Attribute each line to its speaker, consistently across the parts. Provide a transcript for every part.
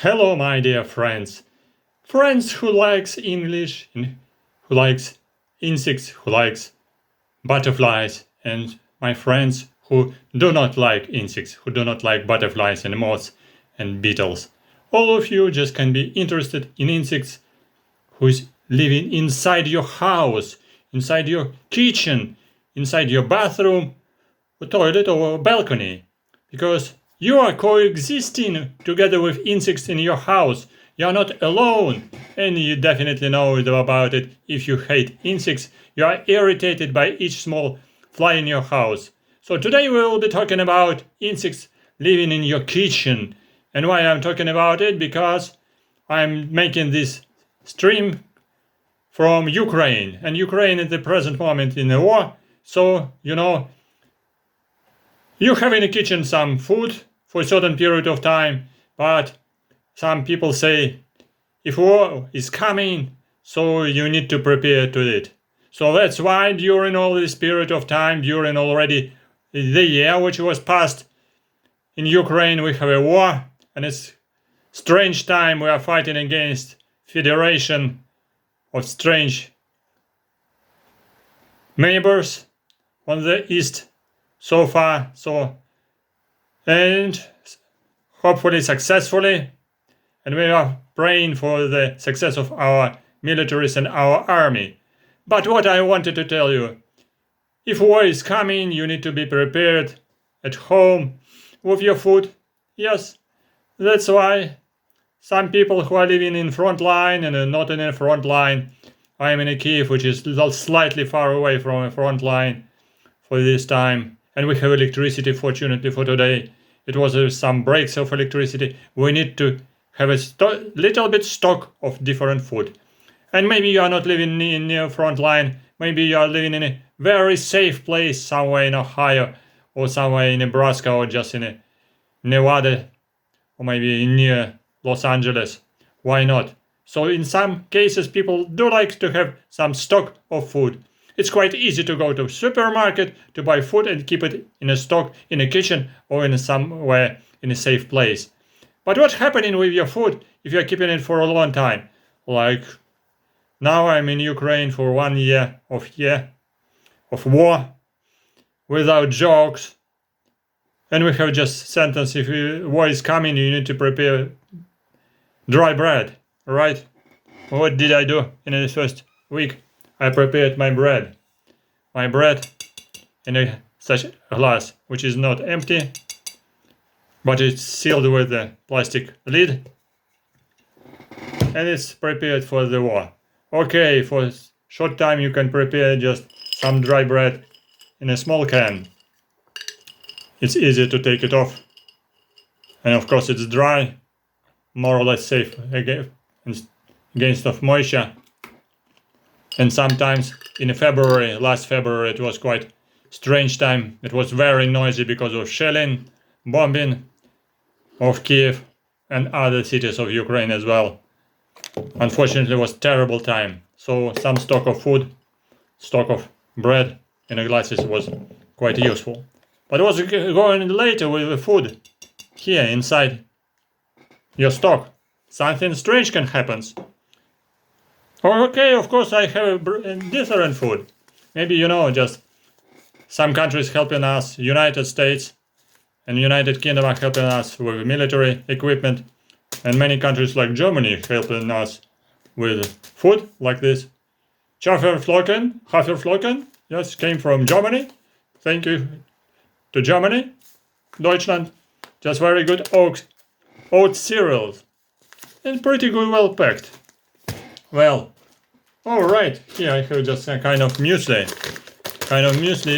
Speaker 1: Hello, my dear friends. Friends who likes English, who likes insects, who likes butterflies, and my friends who do not like insects, who do not like butterflies and moths and beetles. All of you just can be interested in insects who's living inside your house, inside your kitchen, inside your bathroom, or toilet or balcony. Because you are coexisting together with insects in your house. You are not alone, and you definitely know about it. If you hate insects, you are irritated by each small fly in your house. So today we will be talking about insects living in your kitchen. And why I'm talking about it? Because I'm making this stream from Ukraine, and Ukraine at the present moment in a war. So, you have in the kitchen some food for a certain period of time, but some people say if war is coming, so you need to prepare to it. So that's why during all this period of time, during already the year which was passed in Ukraine, we have a war, and it's strange time. We are fighting against federation of strange neighbors on the east so far, and hopefully successfully, and we are praying for the success of our militaries and our army. But what I wanted to tell you, if war is coming, you need to be prepared at home with your food. Yes, that's why some people who are living in front line and not in a front line. I am in a Kyiv, which is slightly far away from a front line for this time, and we have electricity. Fortunately for today, it was some breaks of electricity. We need to have a little bit stock of different food. And maybe you are not living in the front line. Maybe you are living in a very safe place somewhere in Ohio, or somewhere in Nebraska, or just in Nevada, or maybe near Los Angeles. Why not? So in some cases, people do like to have some stock of food. It's quite easy to go to a supermarket to buy food and keep it in a stock in a kitchen or in somewhere in a safe place. But what's happening with your food if you're keeping it for a long time? Like now I'm in Ukraine for 1 year of war without jokes. And we have just sentence, if war is coming, you need to prepare dry bread, right? What did I do in the first week? I prepared my bread in such a glass, which is not empty, but it's sealed with a plastic lid, and it's prepared for the war. Okay, for a short time you can prepare just some dry bread in a small can. It's easy to take it off, and of course it's dry, more or less safe against of moisture. And sometimes in February, last February, it was quite strange time. It was very noisy because of shelling, bombing of Kyiv and other cities of Ukraine as well. Unfortunately, it was terrible time. So some stock of food, stock of bread in the glasses was quite useful. But what's going later with the food here inside your stock? Something strange can happen. Okay, of course I have different food. Maybe just some countries helping us, United States and United Kingdom are helping us with military equipment, and many countries like Germany helping us with food like this. Haferflocken, yes, came from Germany. Thank you to Germany, Deutschland. Just very good oat cereals, and pretty good, well packed. Well, alright, here I have just a kind of muesli.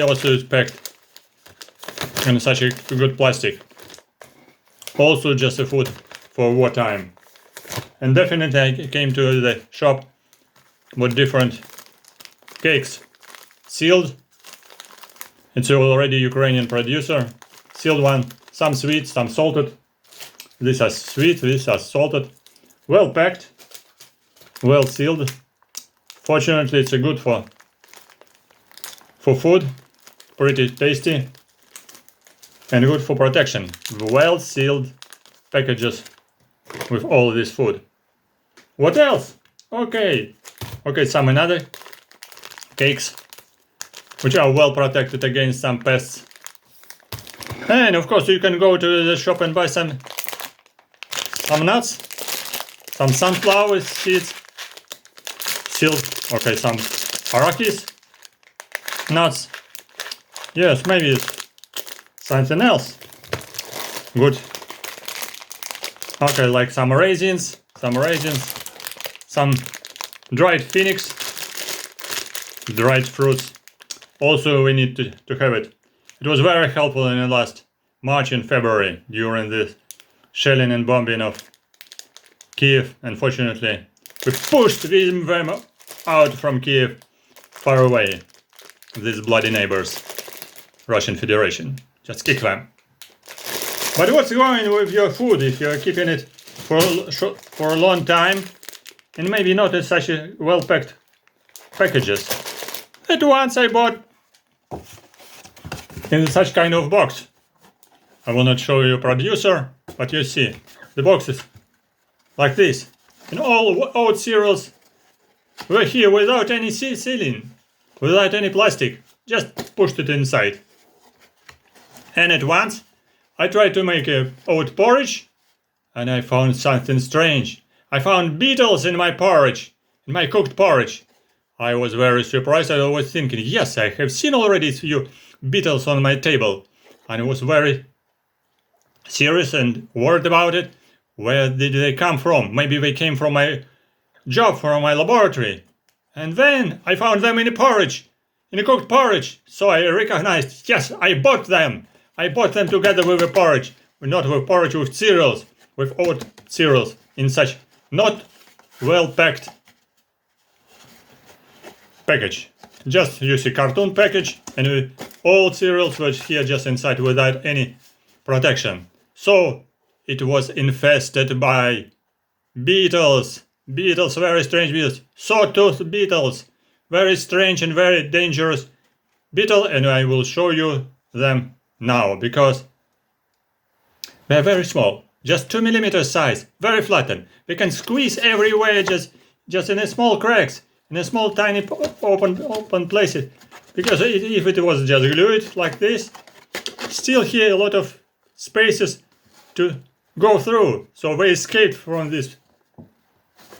Speaker 1: Also is packed in such a good plastic. Also just a food for wartime. And definitely I came to the shop with different cakes. Sealed. It's already Ukrainian producer. Sealed one. Some sweet, some salted. These are sweet, these are salted. Well packed. Well sealed. Fortunately, it's a good for food, pretty tasty, and good for protection. Well sealed packages with all this food. What else? Okay, some another cakes, which are well protected against some pests. And of course you can go to the shop and buy some nuts, some sunflower seeds, some arachis nuts. Yes, maybe it's something else. Good. Okay, like some raisins, some dried phoenix, dried fruits. Also we need to have it. It was very helpful in the last March and February during the shelling and bombing of Kyiv. Unfortunately, we pushed them out from Kyiv, far away. These bloody neighbors, Russian Federation. Just kick them. But what's going with your food if you're keeping it for a long time and maybe not in such a well-packed packages? At once I bought in such kind of box. I will not show you producer, but you see the boxes like this, and all oat cereals were here without any sealing, without any plastic, just pushed it inside. And at once I tried to make a oat porridge, and I found something strange. I found beetles in my porridge, in my cooked porridge. I was very surprised. I was thinking, yes, I have seen already a few beetles on my table, and I was very serious and worried about it. Where did they come from? Maybe they came from my job, from my laboratory. And then I found them in a porridge, in a cooked porridge. So I recognized, yes, I bought them. I bought them together with a porridge. Not with porridge, with cereals, with oat cereals in such not well-packed package. Just you see cartoon package and all cereals were here just inside without any protection. So it was infested by beetles. Beetles, very strange beetles. Saw-thothed beetles. Very strange and very dangerous beetle, and I will show you them now because they are very small. Just 2 millimeter size, very flattened. They can squeeze everywhere just in a small cracks, in a small tiny open places. Because if it was just glued like this, still here a lot of spaces to go through. So they escaped from this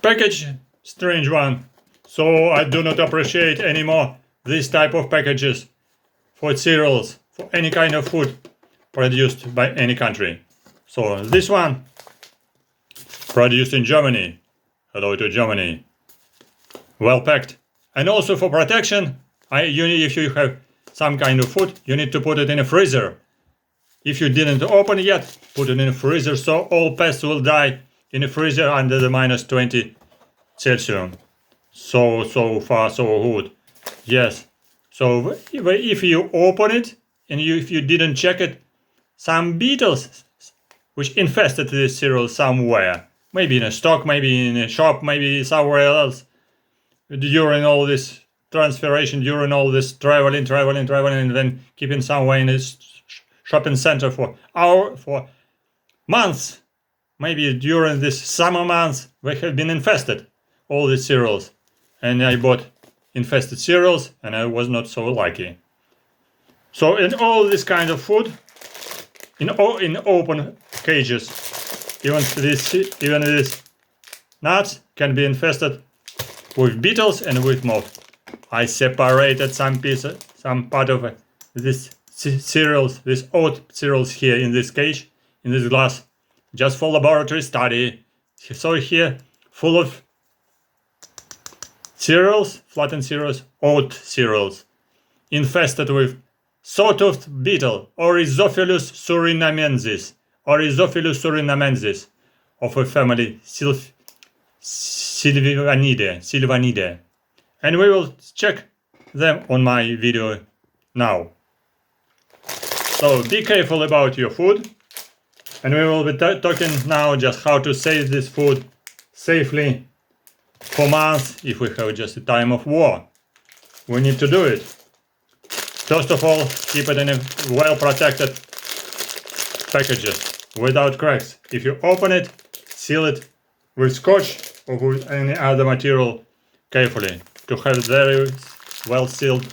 Speaker 1: package, strange one. So I do not appreciate anymore this type of packages for cereals, for any kind of food produced by any country. So this one, produced in Germany. Hello to Germany. Well packed. And also for protection, if you have some kind of food, you need to put it in a freezer. If you didn't open it yet, put it in a freezer so all pests will die in a freezer under the -20 Celsius. So far so good. Yes. So if you open it and if you didn't check it, some beetles which infested this cereal somewhere, maybe in a stock, maybe in a shop, maybe somewhere else, during all this transferation, during all this traveling, and then keeping somewhere in this shopping center for months, maybe during this summer months, they have been infested, all these cereals. And I bought infested cereals, and I was not so lucky. So in all this kind of food, in open cages, even these nuts can be infested with beetles and with moths. I separated some part of this cereals, these oat cereals here in this cage, in this glass, just for laboratory study. So here, full of cereals, flattened cereals, oat cereals, infested with saw-thothed beetle, Orysaephilus surinamensis, of a family Silvanidae. And we will check them on my video now. So be careful about your food, and we will be talking now just how to save this food safely for months if we have just a time of war. We need to do it. First of all, keep it in a well protected packages without cracks. If you open it, seal it with scotch or with any other material carefully to have very well sealed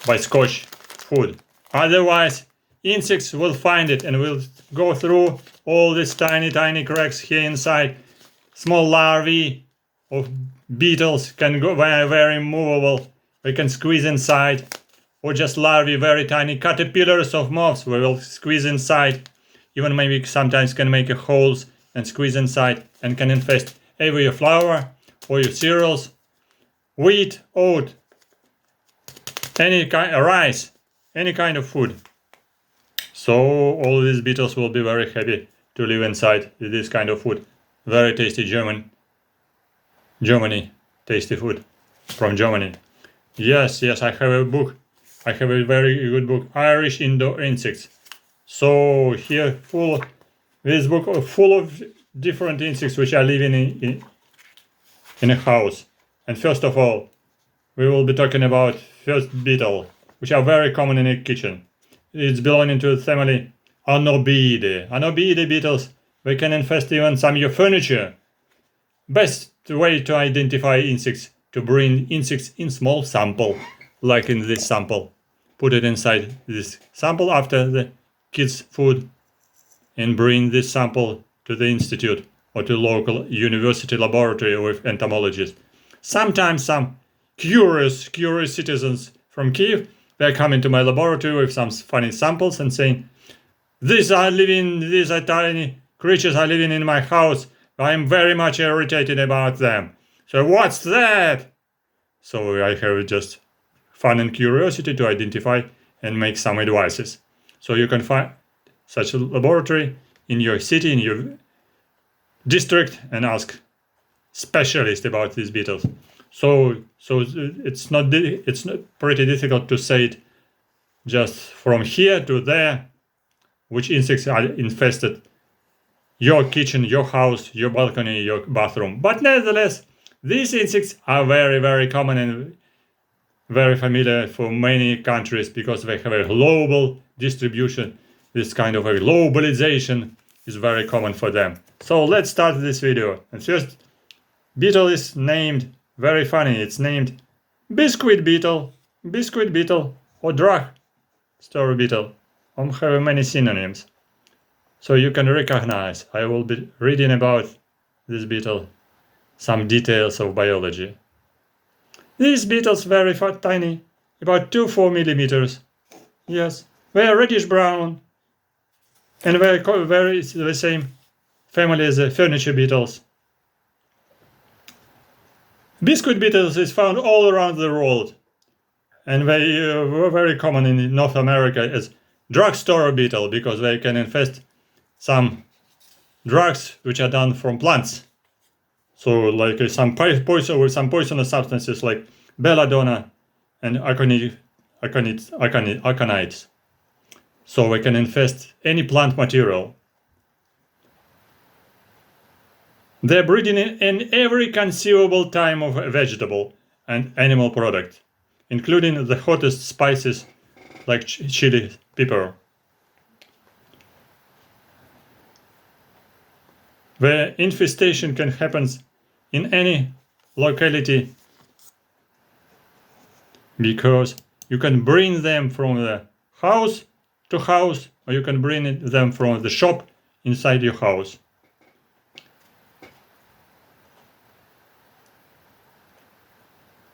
Speaker 1: by scotch food. Otherwise, insects will find it and will go through all these tiny cracks here inside. Small larvae of beetles can go very movable. They can squeeze inside. Or just larvae, very tiny caterpillars of moths, we will squeeze inside. Even maybe sometimes can make holes and squeeze inside and can infest either your flour or your cereals, wheat, oat, any kind of rice, any kind of food. So all these beetles will be very happy to live inside this kind of food. Very tasty Germany, tasty food from Germany. Yes, I have a book. I have a very good book, Irish Indoor Insects. So here this book full of different insects which are living in a house. And first of all, we will be talking about first beetle, which are very common in a kitchen. It's belonging to the family Anobiidae. Anobiidae beetles, they can infest even some of your furniture. Best way to identify insects, to bring insects in small sample, like in this sample. Put it inside this sample after the kids' food and bring this sample to the institute or to local university laboratory with entomologists. Sometimes some curious citizens from Kyiv, they come into my laboratory with some funny samples and saying, these are tiny creatures are living in my house. I am very much irritated about them. So what's that? So I have just fun and curiosity to identify and make some advices. So you can find such a laboratory in your city, in your district, and ask specialists about these beetles. So it's not pretty difficult to say it just from here to there, which insects are infested your kitchen, your house, your balcony, your bathroom. But nevertheless, these insects are very common and very familiar for many countries because they have a global distribution. This kind of a globalization is very common for them. So let's start this video. And first beetle is named, very funny, it's named biscuit beetle or drugstore beetle. I have many synonyms. So you can recognize, I will be reading about this beetle, some details of biology. These beetles very tiny, about 2-4 millimeters. Yes, they are reddish brown and very the same family as the furniture beetles. Biscuit beetles is found all around the world, and they were very common in North America as drugstore beetle because they can infest some drugs which are done from plants. So like some poison with some poisonous substances like belladonna and aconites. So they can infest any plant material. They're breeding in every conceivable time of a vegetable and animal product, including the hottest spices like chili pepper. The infestation can happen in any locality because you can bring them from the house to house or you can bring them from the shop inside your house.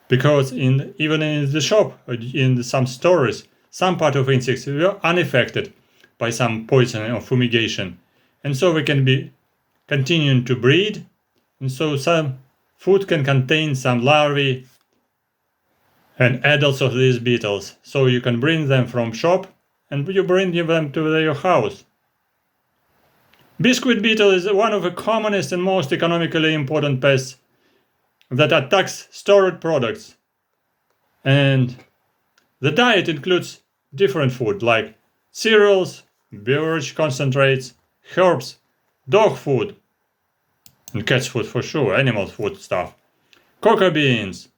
Speaker 1: Because even in the shop, in some stores, some part of insects were unaffected by some poison or fumigation, and so we can be continuing to breed, and so some food can contain some larvae and adults of these beetles. So you can bring them from shop and you bring them to your house. Biscuit beetle is one of the commonest and most economically important pests that attacks stored products. And the diet includes different food like cereals, beverage concentrates, herbs, dog food, and cat's food for sure, animal food stuff, cocoa beans,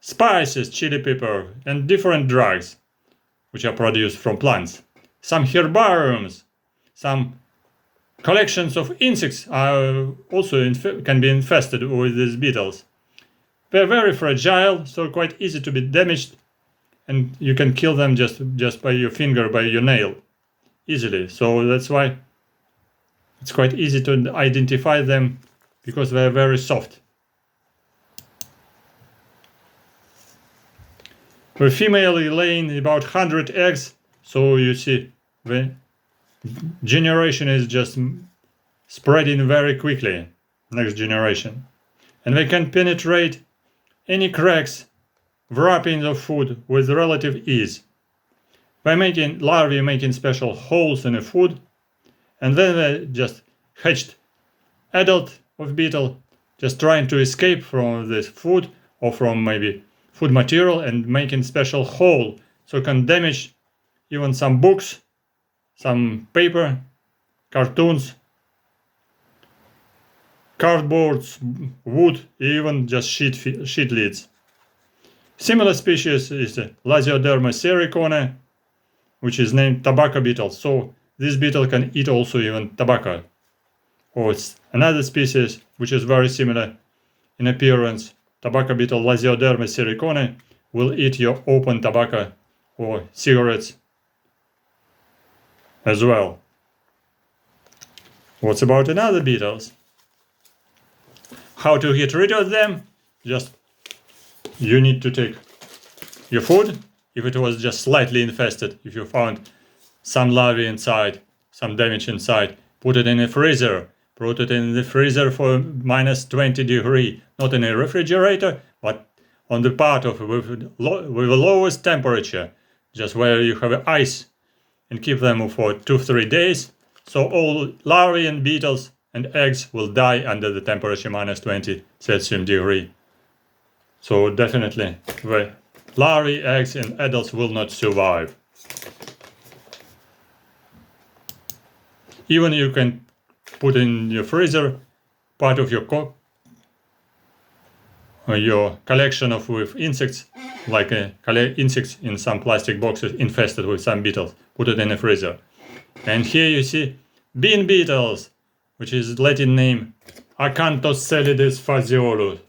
Speaker 1: spices, chili pepper, and different drugs which are produced from plants, some herbariums, some Collections of insects are also can be infested with these beetles. They're very fragile, so quite easy to be damaged, and you can kill them just by your finger, by your nail, easily. So that's why it's quite easy to identify them, because they're very soft. The female is laying about 100 eggs, so you see the generation is just spreading very quickly, next generation. And they can penetrate any cracks, wrappings of food with relative ease. By larvae making special holes in the food, and then they just hatched adult of beetle, just trying to escape from this food or from maybe food material, and making special hole so can damage even some books, some paper, cartoons, cardboards, wood, even just sheet lids. Similar species is the Lasioderma sericone, which is named tobacco beetle. So this beetle can eat also even tobacco. Or it's another species which is very similar in appearance. Tobacco beetle Lasioderma sericone will eat your open tobacco or cigarettes as well. What about another beetles? How to get rid of them? Just you need to take your food, if it was just slightly infested, if you found some larvae inside, some damage inside, put it in a freezer. Put it in the freezer for minus 20 degrees, not in a refrigerator, but on the part of with the lowest temperature, just where you have ice, and keep them for 2-3 days. So all larvae and beetles and eggs will die under the temperature minus 20 Celsius degree. So definitely the larvae, eggs and adults will not survive. Even you can put in your freezer part of your collection of with insects, like insects in some plastic boxes infested with some beetles. Put it in the freezer. And here you see bean beetles, which is Latin name Acanthocellidis phaseolus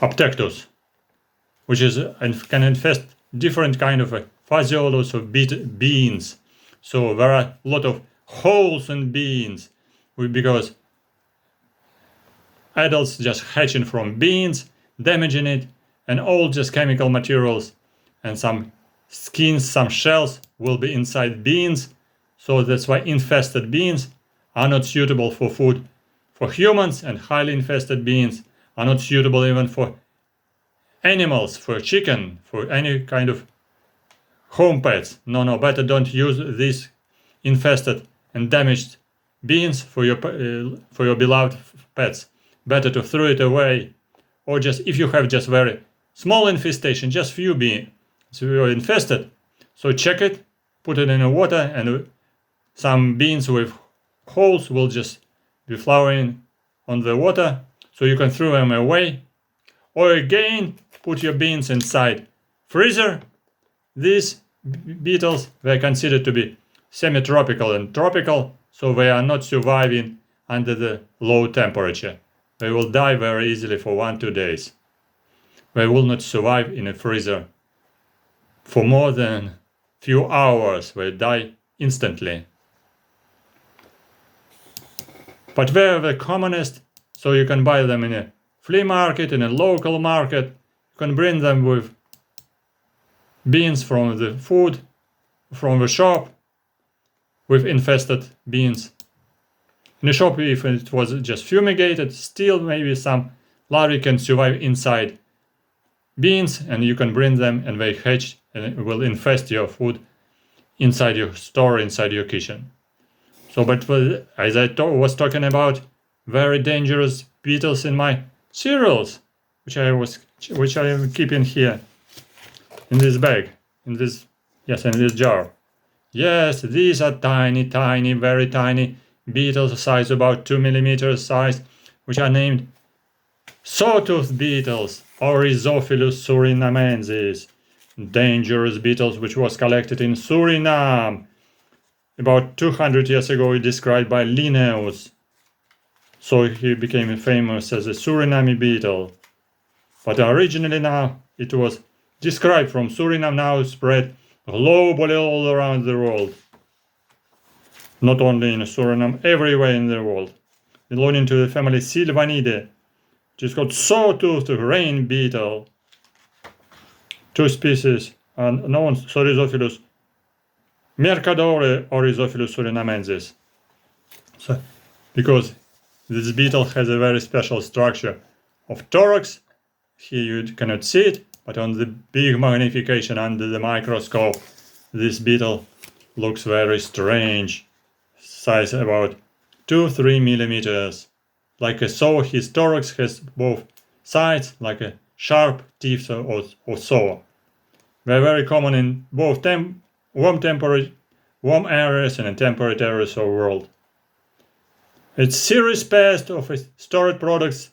Speaker 1: aptectus, which is can infest different kind of phaseolus of beans. So there are a lot of holes in beans, because adults just hatching from beans, damaging it, and all just chemical materials and some skins, some shells will be inside beans. So that's why infested beans are not suitable for food for humans, and highly infested beans are not suitable even for animals, for chicken, for any kind of home pets. No, better don't use these infested and damaged beans for your beloved pets. Better to throw it away, or just if you have just very small infestation, just few beans, so you're infested. So check it, put it in the water, and some beans with holes will just be flowering on the water, so you can throw them away. Or again, put your beans inside freezer. These beetles, they're considered to be semi-tropical and tropical, so they are not surviving under the low temperature. They will die very easily for 1-2 days. They will not survive in a freezer for more than few hours. They die instantly. But they're the commonest, so you can buy them in a flea market, in a local market. You can bring them with beans from the food, from the shop, with infested beans. In the shop, if it was just fumigated, still maybe some larvae can survive inside beans, and you can bring them and they hatch and will infest your food inside your store, inside your kitchen. So, but as I was talking about, very dangerous beetles in my cereals, which I am keeping here in this bag, in this jar. Yes, these are tiny, very tiny beetles, size about 2 millimeters size, which are named saw-thothed beetles, Orysaephilus surinamensis. Dangerous beetles which was collected in Suriname about 200 years ago described by Linnaeus. So he became famous as a Suriname beetle. But originally now it was described from Suriname, now spread globally all around the world. Not only in Suriname, everywhere in the world. Belonging to the family Silvanidae, which is called saw-thothed rain beetle. Two species are known: Orysaephilus mercadore, Orysaephilus surinamensis. So, because this beetle has a very special structure of thorax. Here you cannot see it, but on the big magnification under the microscope, this beetle looks very strange. Size about 2-3 millimeters. Like a saw, his thorax has both sides, like a sharp teeth or saw. They're very common in both warm areas and in temperate areas of the world. It's serious pest of stored products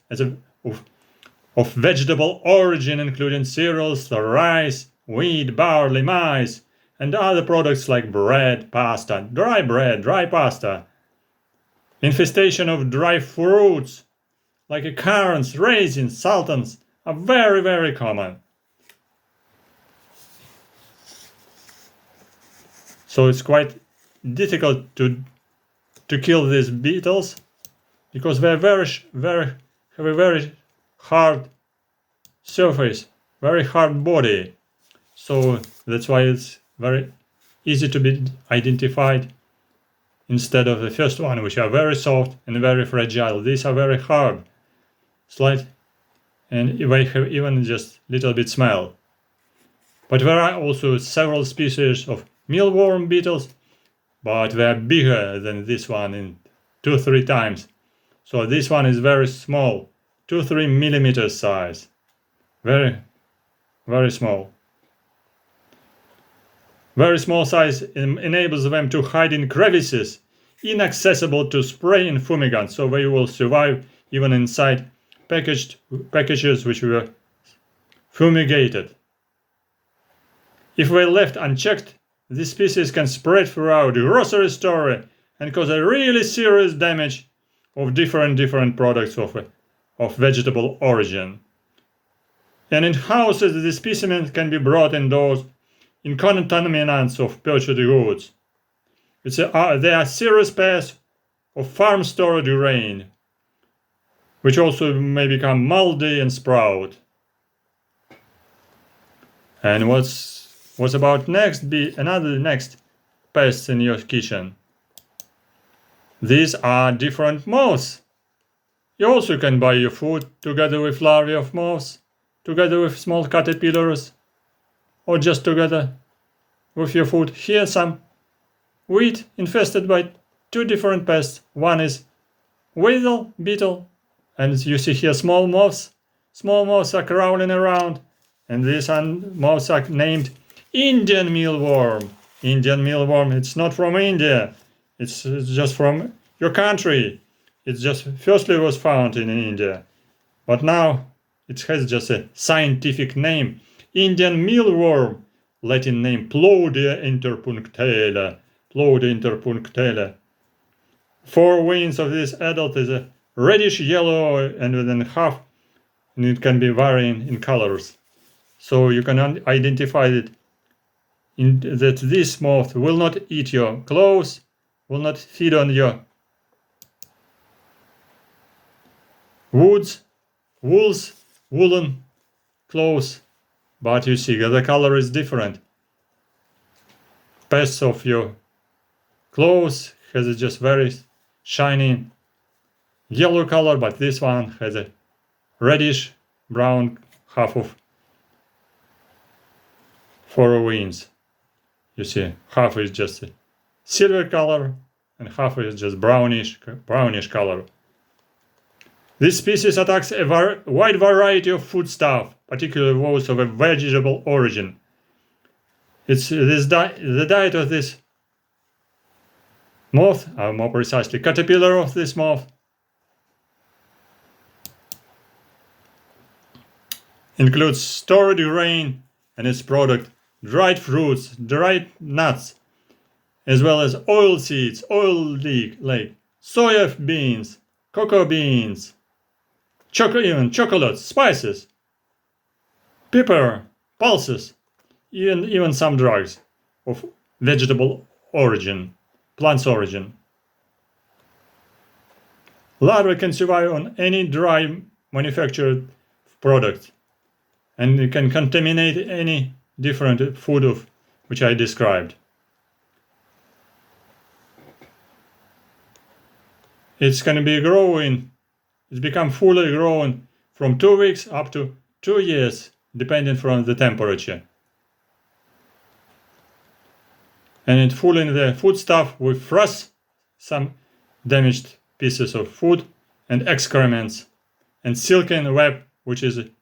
Speaker 1: of vegetable origin, including cereals, rice, wheat, barley, maize, and other products like bread, pasta, dry pasta. Infestation of dry fruits like currants, raisins, sultans are very, very common. So it's quite difficult to kill these beetles because they have a very hard surface, very hard body. So that's why it's very easy to be identified instead of the first one, which are very soft and very fragile. These are very hard, slight, and they have even just little bit smell. But there are also several species of mealworm beetles, but they are bigger than this one in 2-3 times. So this one is very small, 2-3 millimeters size. Very, very small. Very small size enables them to hide in crevices, inaccessible to spray and fumigant, so they will survive even inside packages which were fumigated. If they left unchecked, this species can spread throughout the grocery store and cause a really serious damage of different products of vegetable origin. And in houses, the specimens can be brought indoors in contaminants of purchased goods. They are serious pests of farm stored grain, which also may become moldy and sprout. And what's about next another next pests in your kitchen? These are different moths. You also can buy your food together with larvae of moths, together with small caterpillars, or just together with your food. Here some wheat infested by two different pests. One is weevil beetle, and you see here small moths. Small moths are crawling around, and these moths are named Indian mealworm. Indian mealworm, it's not from India. It's just from your country. It just firstly was found in India. But now it has just a scientific name. Indian mealworm, Latin name Plodia interpunctella. Plodia interpunctella. 4 wings of this adult is a reddish yellow and within half, and it can be varying in colors. So you can identify it that this moth will not eat your clothes, will not feed on your wools, woolen clothes, but you see the color is different. Pests of your clothes has just very shiny yellow color, but this one has a reddish brown half of 4 wings. You see, half is just a silver color and half is just brownish color. This species attacks a wide variety of foodstuff, particularly those of a vegetable origin. The diet of this moth, or more precisely caterpillar of this moth, includes stored grain and its product, dried fruits, dried nuts, as well as oil seeds, oil lake, soya beans, cocoa beans, even chocolates, spices, pepper, pulses, even some drugs of vegetable origin, plant's origin. Larvae can survive on any dry manufactured product, and it can contaminate any different food of which I described. It's going to be growing, it's become fully grown from 2 weeks up to 2 years, depending from the temperature. And it fooling the foodstuff with frost, some damaged pieces of food, and excrements, and silken web, which is it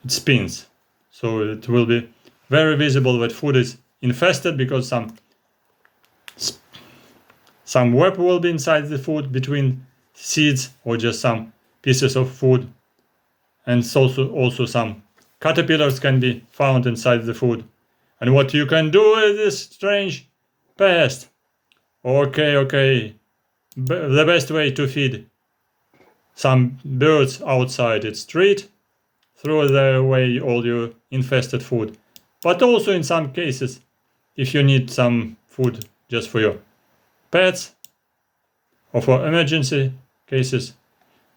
Speaker 1: spins. So it will be very visible that food is infested, because some web will be inside the food between seeds, or just some pieces of food, and also some caterpillars can be found inside the food. And what you can do with this strange pest? Okay. The best way to feed some birds outside its street, throw away all your infested food. But also in some cases, if you need some food just for your pets or for emergency cases,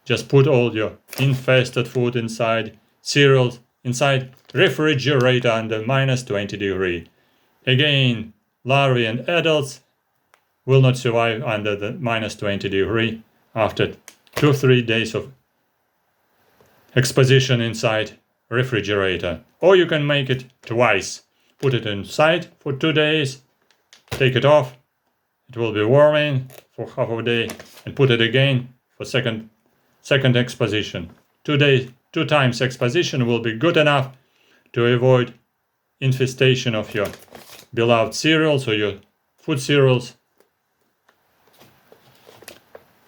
Speaker 1: just put all your infested food inside cereals, inside refrigerator under -20°. Again, larvae and adults will not survive under the -20° after 2-3 days of exposition inside refrigerator. Or you can make it twice. Put it inside for 2 days, take it off, it will be warming for half a day, and put it again for second exposition. 2 times exposition will be good enough to avoid infestation of your beloved cereals or your food cereals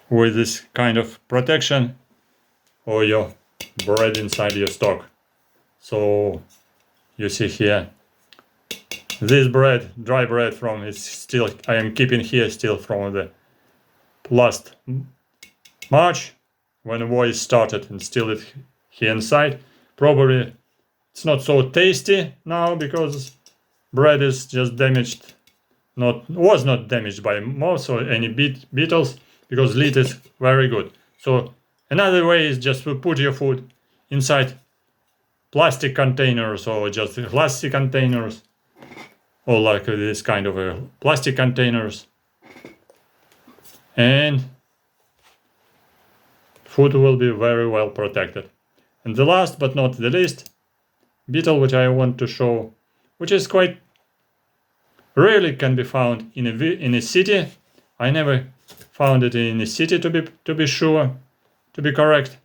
Speaker 1: with this kind of protection, or your bread inside your stock. So you see here, this bread, dry bread from it's still, I am keeping here still from the last March when the war started, and still it here inside. Probably it's not so tasty now because bread is just damaged, was not damaged by moths or any beetles, because lid is very good. So another way is just to put your food inside plastic containers, or just plastic containers, or like this kind of plastic containers, and food will be very well protected. And the last but not the least beetle which I want to show, which is quite rarely can be found in a city. I never found it in a city to be sure, to be correct.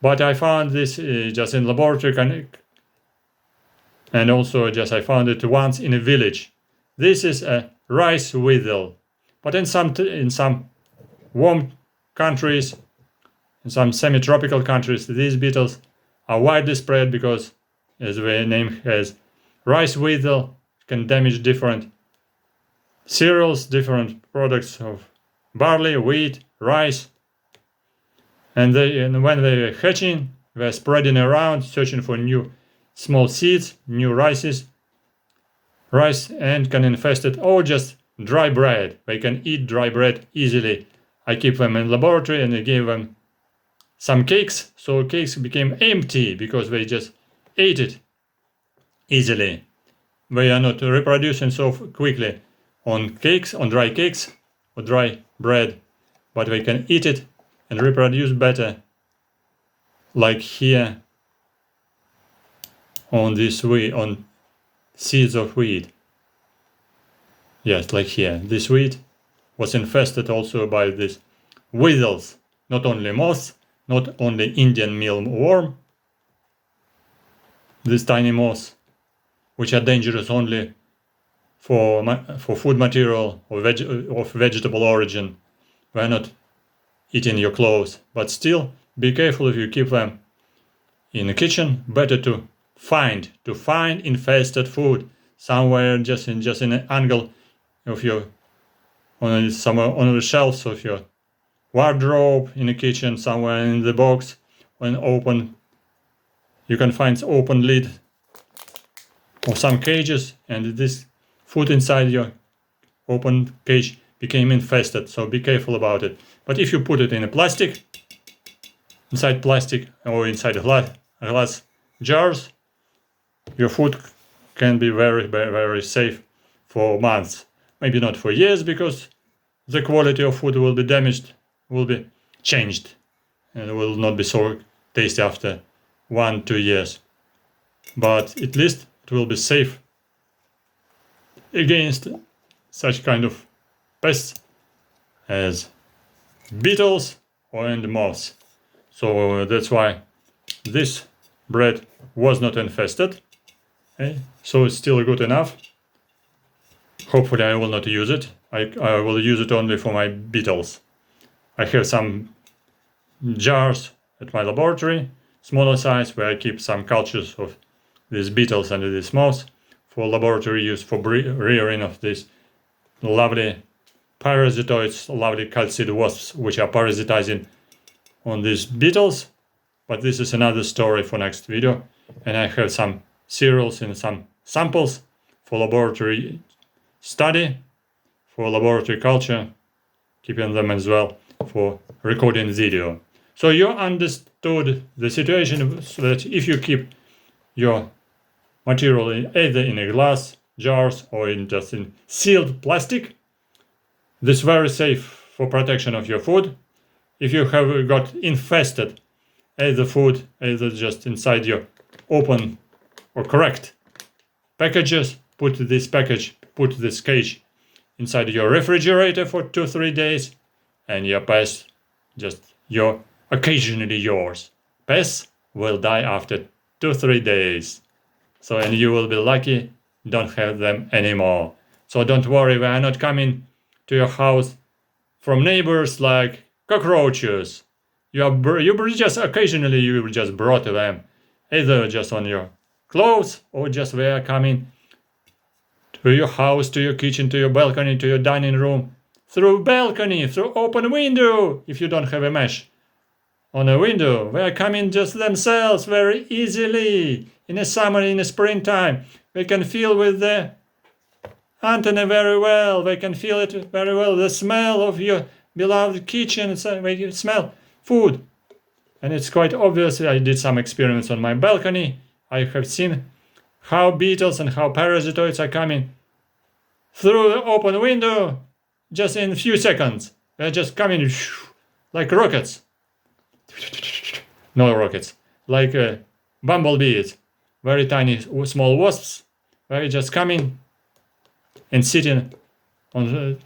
Speaker 1: But I found this just in laboratory, and also just I found it once in a village. This is a rice weevil, but in some warm countries, in some semi-tropical countries, these beetles are widely spread because, as the name has, rice weevil can damage different cereals, different products of barley, wheat, rice, and when they are hatching, they are spreading around, searching for new small seeds, new rice, and can infest it, or just dry bread. They can eat dry bread easily. I keep them in laboratory, and I gave them some cakes, so cakes became empty because they just ate it easily. They are not reproducing so quickly on cakes, on dry cakes or dry bread, but they can eat it and reproduce better, like here on this wheat, on seeds of wheat. Yes, like here. This wheat was infested also by these weevils, not only moths, not only Indian mealworm, these tiny moths, which are dangerous only for food material or of vegetable origin. They are not eating your clothes, but still be careful if you keep them in the kitchen. Better to find infested food somewhere, just in an angle of your on the shelves of your wardrobe in the kitchen, somewhere in the box. When open, you can find open lid of some cages, and this food inside your open cage became infested, so be careful about it. But if you put it in a plastic, inside plastic or inside glass jars, your food can be very, very, very safe for months. Maybe not for years, because the quality of food will be damaged, will be changed, and it will not be so tasty after 1-2 years. But at least it will be safe against such kind of pests as beetles and moths. So that's why this bread was not infested. Okay? So it's still good enough. Hopefully I will not use it. I will use it only for my beetles. I have some jars at my laboratory, smaller size, where I keep some cultures of these beetles and these moths for laboratory use, for rearing of these lovely parasitoids, lovely calcid wasps, which are parasitizing on these beetles. But this is another story for next video. And I have some cereals and some samples for laboratory study, for laboratory culture, keeping them as well for recording video. So you understood the situation, so that if you keep your material either in a glass jars or just in sealed plastic, this is very safe for protection of your food. If you have got infested either food, either just inside your open or correct packages, put this cage inside your refrigerator for 2-3 days, and your pests, occasionally yours, pests will die after 2-3 days. So, and you will be lucky, don't have them anymore. So don't worry, we are not coming to your house from neighbors like cockroaches. You just occasionally you just brought them, either just on your clothes or just we are coming to your house, to your kitchen, to your balcony, to your dining room, through balcony, through open window, if you don't have a mesh on a window. They are coming just themselves very easily. In the summer, in the springtime, they can feel with the antenna very well. They can feel it very well. The smell of your beloved kitchen, they can smell food. And it's quite obvious. I did some experiments on my balcony. I have seen how beetles and how parasitoids are coming through the open window just in a few seconds. They're just coming like rockets. No rockets, like bumblebees, very tiny small wasps. They're just coming and sitting on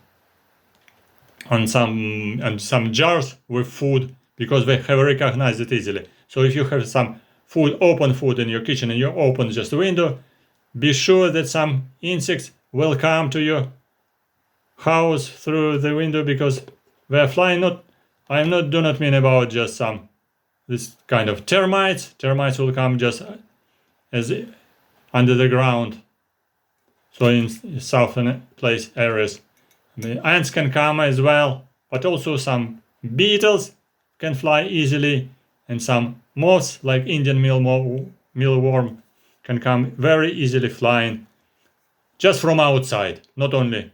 Speaker 1: some jars with food, because they have recognized it easily. So if you have some open food in your kitchen and you open just a window, be sure that some insects will come to your house through the window, because they are flying. I do not mean about just this kind of termites. Termites will come just as under the ground. So in southern place areas, the ants can come as well, but also some beetles can fly easily, and some moths like Indian mealworm can come very easily flying just from outside, not only,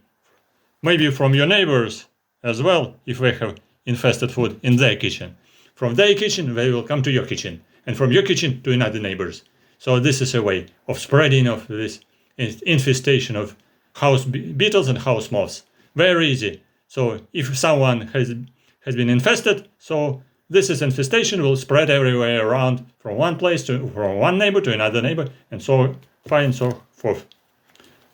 Speaker 1: maybe from your neighbors as well, if they have infested food in their kitchen. From their kitchen, they will come to your kitchen, and from your kitchen to another neighbor's. So this is a way of spreading of this infestation of house beetles and house moths. Very easy. So if someone has been infested, so this infestation will spread everywhere around, from one neighbor to another neighbor, and so fine and so forth.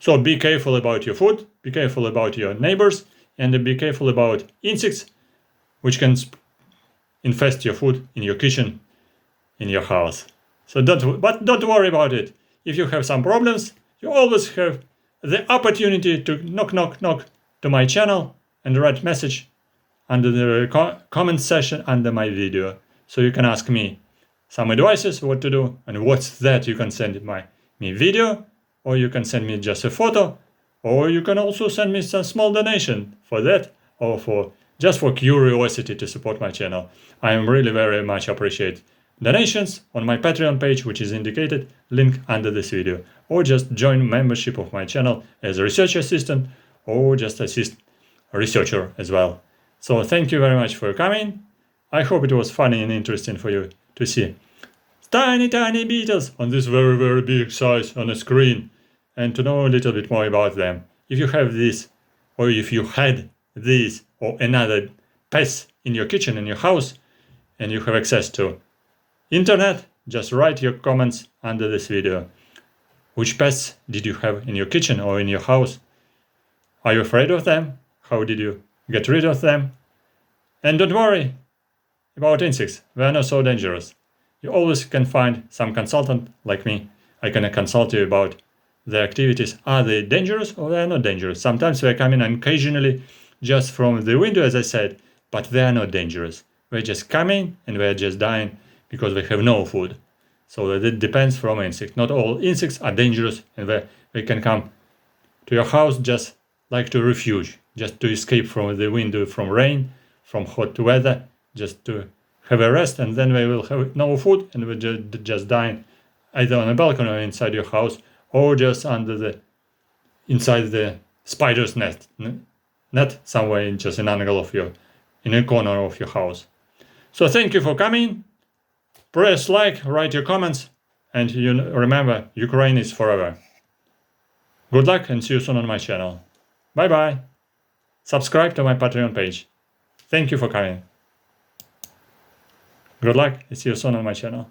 Speaker 1: So be careful about your food, be careful about your neighbors, and be careful about insects which can infest your food in your kitchen, in your house. So don't worry about it. If you have some problems, you always have the opportunity to knock to my channel and write message under the comment section under my video. So you can ask me some advices what to do, and what's that you can send me video, or you can send me just a photo Or you can also send me some small donation for that, or for just for curiosity to support my channel. I am really very much appreciate donations on my Patreon page, which is indicated, link under this video. Or just join membership of my channel as a research assistant, or just assist a researcher as well. So thank you very much for coming. I hope it was funny and interesting for you to see tiny beetles on this very big size on a screen, and to know a little bit more about them. If you have this, or if you had this or another pest in your kitchen, in your house, and you have access to internet, just write your comments under this video. Which pests did you have in your kitchen or in your house? Are you afraid of them? How did you get rid of them? And don't worry about insects, they are not so dangerous. You always can find some consultant like me. I can consult you about their activities. Are they dangerous or they are not dangerous? Sometimes they come in occasionally just from the window, as I said, but they are not dangerous. They just come in and they are just dying because they have no food. So that depends from insect. Not all insects are dangerous, and they can come to your house just like to refuge, just to escape from the window, from rain, from hot weather, just to have a rest, and then they will have no food and will just die either on a balcony or inside your house, or just inside the spider's net somewhere in just an angle of in a corner of your house. So thank you for coming. Press like, write your comments, and remember, Ukraine is forever. Good luck and see you soon on my channel. Bye bye. Subscribe to my Patreon page. Thank you for coming. Good luck and see you soon on my channel.